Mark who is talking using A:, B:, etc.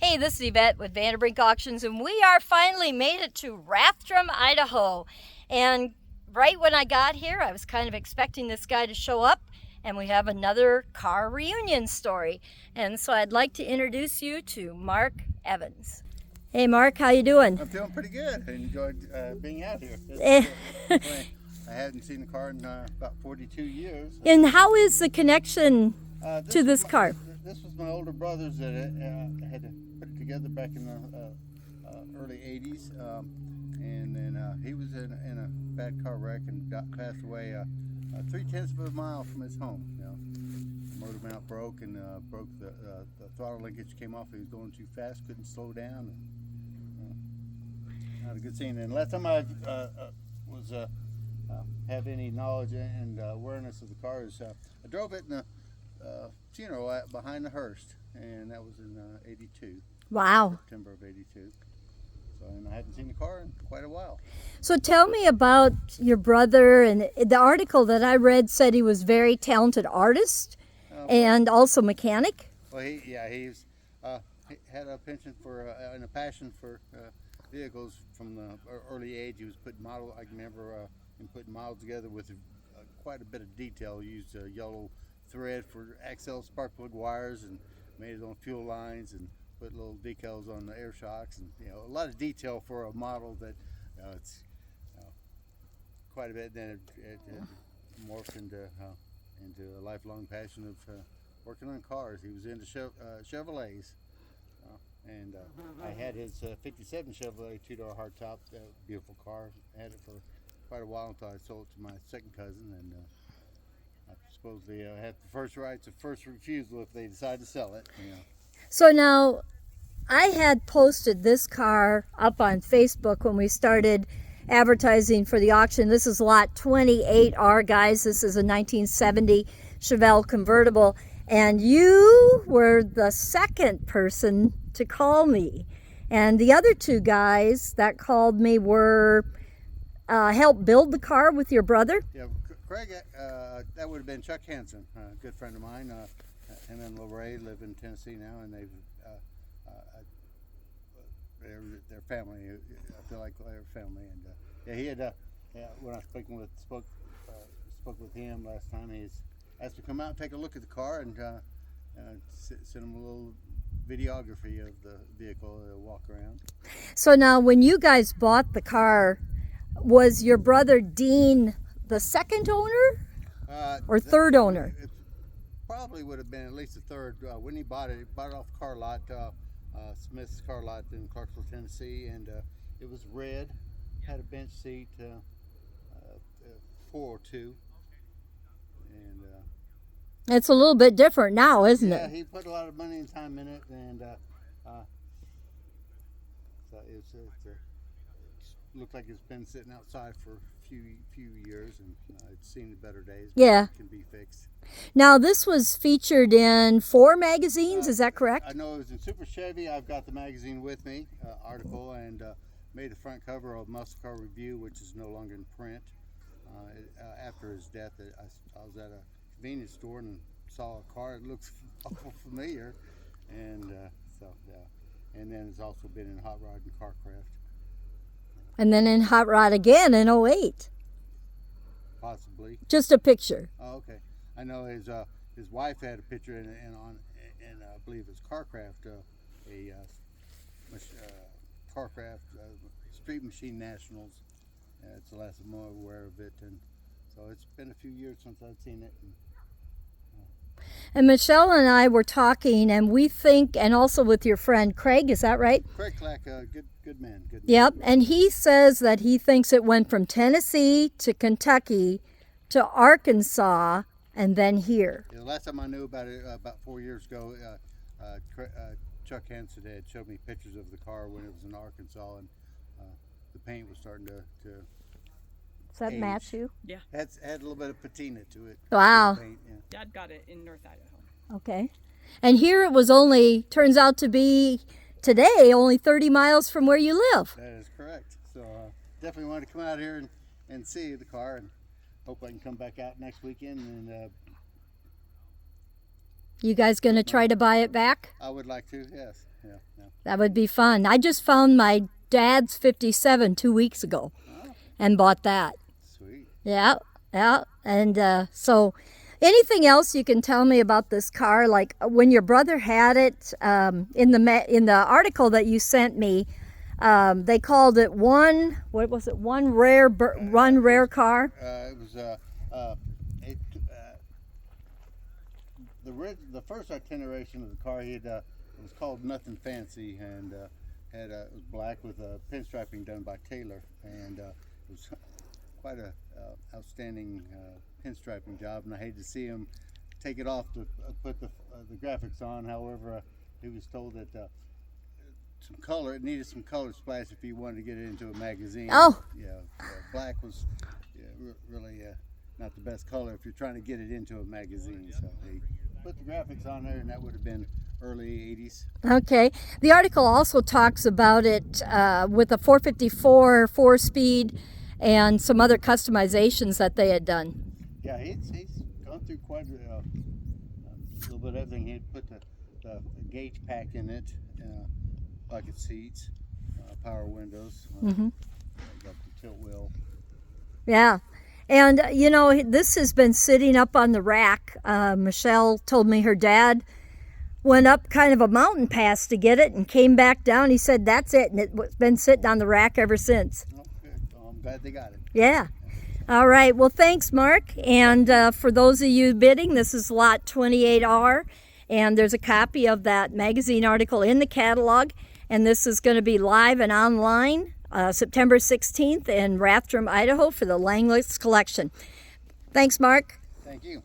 A: Hey, this is Yvette with Vanderbrink Auctions, and we are finally made it to Rathdrum, Idaho. And right when I got here, I was kind of expecting this guy to show up, and we have another car reunion story. And so I'd like to introduce you to Mark Evans. Hey, Mark, how you doing?
B: I'm feeling pretty good. I enjoyed being out here. I hadn't seen the car in about 42 years.
A: And how is the connection to this
B: was
A: car?
B: This was my older brothers that had to put it together back in the early 80s. And then he was in a bad car wreck and passed away 3/10 of a mile from his home. The motor mount broke and broke the throttle linkage came off. He was going too fast, couldn't slow down. Not a good scene. And last time I was have any knowledge and awareness of the car is I drove it in the funeral behind the hearse, and that was in '82.
A: Wow.
B: September of '82. So, and I hadn't seen the car in quite a while.
A: So tell me about your brother. And the article that I read said he was a very talented artist and also mechanic.
B: Well, he had a penchant for and a passion for vehicles from the early age. He was putting model. I can remember him putting models together with quite a bit of detail. He used yellow thread for axle spark plug wires and made it on fuel lines and put little decals on the air shocks, and a lot of detail for a model that it's quite a bit. Then it morphed into a lifelong passion of working on cars. He was into Chevrolets, and I had his '57 Chevrolet two-door hardtop, beautiful car. I had it for quite a while until I sold it to my second cousin, and I suppose they have the first rights of first refusal if they decide to sell it.
A: So now, I had posted this car up on Facebook when we started advertising for the auction. This is lot 28R, guys. This is a 1970 Chevelle convertible. And you were the second person to call me. And the other two guys that called me were helped build the car with your brother?
B: Yeah, Craig, that would have been Chuck Hansen, a good friend of mine. Him and Lorraine live in Tennessee now, and they're family. I feel like they're family. And he had when I spoke with him last time, he's asked to come out and take a look at the car and send him a little videography of the vehicle, walk around.
A: So now, when you guys bought the car, was your brother Dean the second owner or third owner?
B: It probably would have been at least the third. When he bought it off car lot, Smith's car lot in Clarksville, Tennessee, and it was red, had a bench seat, 402, and
A: it's a little bit different now, isn't it?
B: Yeah, he put a lot of money and time in it, and so it looked like it's been sitting outside for a few years, and it's seen the better days.
A: Yeah,
B: it can be fixed.
A: Now this was featured in 4 magazines. Is that correct?
B: I know it was in Super Chevy. I've got the magazine with me, article, and made the front cover of Muscle Car Review, which is no longer in print. After his death, I was at a convenience store and saw a car that looks awful familiar, and and then it's also been in Hot Rod and Carcraft.
A: And then in Hot Rod again in '08.
B: Possibly.
A: Just a picture.
B: Oh, okay. I know his wife had a picture in I believe it's Carcraft, Carcraft Street Machine Nationals. It's the last I'm more aware of it, and so it's been a few years since I've seen it.
A: And Michelle and I were talking, and we think, and also with your friend Craig, is that right?
B: Craig Clack, good man.
A: Yep, and he says that he thinks it went from Tennessee to Kentucky to Arkansas and then here.
B: The last time I knew about it, about 4 years ago, Chuck Hansen had showed me pictures of the car when it was in Arkansas, and the paint was starting to
A: Does that match you?
C: Yeah.
B: had a little bit of patina to it.
A: Wow.
B: Paint, yeah.
C: Dad got it in North Idaho.
A: Okay. And here it was turns out to be today only 30 miles from where you live.
B: That is correct. So definitely wanted to come out here and see the car, and hope I can come back out next weekend and
A: You guys going to try to buy it back?
B: I would like to, yes. Yeah, yeah.
A: That would be fun. I just found my dad's 57 2 weeks ago and bought that.
B: Sweet.
A: Yeah, yeah. And so anything else you can tell me about this car? Like when your brother had it, in the article that you sent me, they called it one rare car.
B: It was the first iteration of the car. It was called Nothing Fancy, and it was black with pinstriping done by Taylor, and it was quite a outstanding pinstriping job. And I hate to see him take it off to put the graphics on. However, he was told that it needed some color splash if he wanted to get it into a magazine.
A: Oh,
B: yeah, black was really not the best color if you're trying to get it into a magazine. So they put the graphics on there, and that would have been early 80s.
A: okay. The article also talks about it with a 454 4-speed and some other customizations that they had done.
B: Yeah, he's gone through quite a little bit of everything. He'd put the gauge pack in it, bucket seats, power windows, got the tilt wheel.
A: Yeah. And, you know, this has been sitting up on the rack. Michelle told me her dad went up kind of a mountain pass to get it and came back down. He said, that's it. And it's been sitting on the rack ever since.
B: Oh, good. Oh, I'm glad they got it.
A: Yeah. All right. Well, thanks, Mark. And for those of you bidding, this is lot 28R. And there's a copy of that magazine article in the catalog. And this is going to be live and online September 16th in Rathdrum, Idaho for the Langlitz collection. Thanks, Mark.
B: Thank you.